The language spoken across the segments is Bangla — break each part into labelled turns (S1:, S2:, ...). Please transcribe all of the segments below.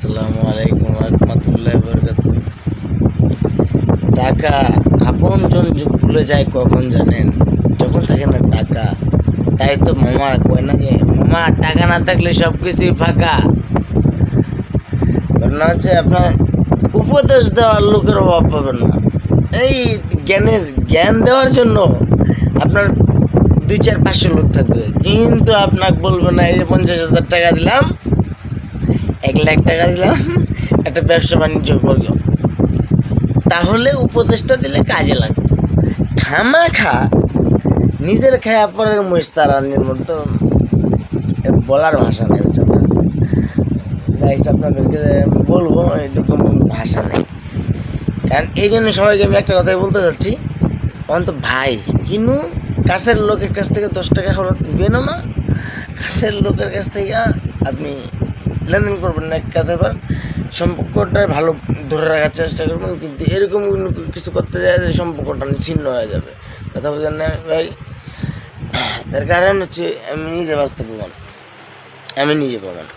S1: আসসালামু আলাইকুম রহমতুল্লাহি বারাকাতুহু। টাকা আপনজন ভুলে যায় কখন জানেন? যখন থাকে না টাকা। তাই তো মামা কয় না যে মামা টাকা না থাকলে সব কিছুই ফাঁকা। ঘটনা হচ্ছে আপনার উপদেশ দেওয়ার লোকের অভাব পাবেন না। এই জ্ঞান দেওয়ার জন্য আপনার 2-4-500 লোক থাকবে, কিন্তু আপনাকে বলবে না এই যে 50,000 টাকা দিলাম, 1 লাখ টাকা দিলাম, একটা ব্যবসা বাণিজ্য করল। তাহলে উপদেশটা দিলে কাজে লাগতো। খামাখা নিজের খায়া পরের মহিষ তাড়ানির মতো বলার ভাষা নেই। গাইস আপনাদেরকে বলবো এরকম ভাষা নেই। কারণ এই জন্য সবাইকে আমি একটা কথাই বলতে চাচ্ছি, অন্ত ভাই কিনু কাছের লোকের কাছ থেকে 10 টাকা খরচ নেবেনও না, কাছের লোকের কাছ থেকে আপনি লেনদেন করবেন না। এক কথা পারেন সম্পর্কটা ভালো ধরে রাখার চেষ্টা করবেন, কিন্তু এরকম কিছু করতে যায় যে সম্পর্কটা ছিন্ন হয়ে যাবে। কথা বলছেন না ভাই? তার কারণ হচ্ছে আমি নিজে বাস্তব প্রমাণ, আমি নিজে প্রমাণ।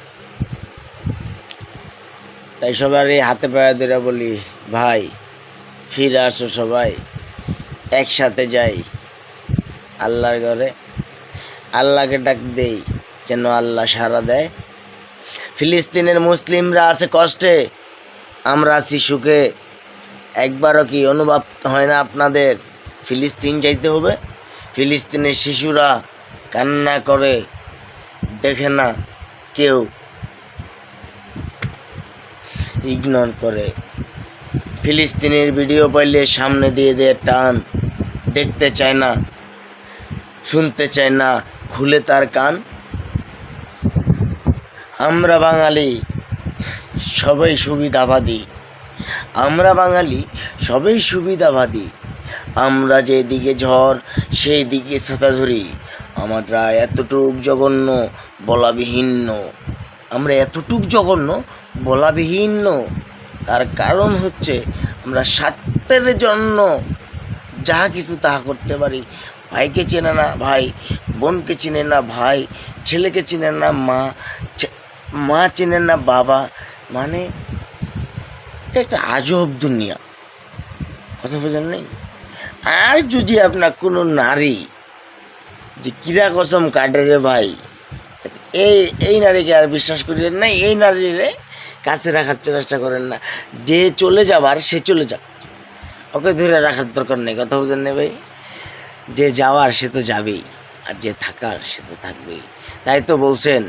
S1: তাই সবারই হাতে পায়ে ধরে বলি, ভাই ফিরে আসো, সবাই একসাথে যাই আল্লাহর ঘরে, আল্লাহকে ডাক দেই যেন আল্লাহ সাড়া দেয়। ফিলিস্তিনের মুসলিমরা আছে কষ্টে, আমরা আছি সুখে। একবারও কি অনুভব হয় না আপনাদের ফিলিস্তিন যাইতে হবে? ফিলিস্তিনের শিশুরা কান্না করে, দেখে না কেউ, ইগনোর করে। ফিলিস্তিনের ভিডিও পাইলে সামনে দিয়ে দিয়ে টান, দেখতে চায় না, শুনতে চায় না, খুলে তার কান। আমরা বাঙালি সবাই সুবিধাবাদী, আমরা বাঙালি সবাই সুবিধাবাদী। আমরা যেদিকে ঝড় সেই দিকে ছাতা ধরি। আমরা এতটুক জঘন্য বলাবিহীন, আমরা এতটুক জঘন্য বলাবিহীন। তার কারণ হচ্ছে আমরা স্বার্থের জন্য যাহা কিছু তাহা করতে পারি। ভাইকে চেনে না ভাই, বোনকে চিনে না ভাই, ছেলেকে চিনে না মা, মা চেনে না বাবা। মানে এটা একটা আজব দুনিয়া। কথা বোঝেন নেই? আর যদি আপনার কোনো নারী যে কিরা কসম কাটে রে ভাই, এই নারীকে আর বিশ্বাস করিলেন না, এই নারীরে কাছে রাখার চেষ্টা করেন না। যে চলে যাবার সে চলে যাক, ওকে ধরে রাখার দরকার নেই। কথা বোঝেন না ভাই? যে যাওয়ার সে তো যাবেই, আর যে থাকার সে তো থাকবেই। তাই তো বলছেন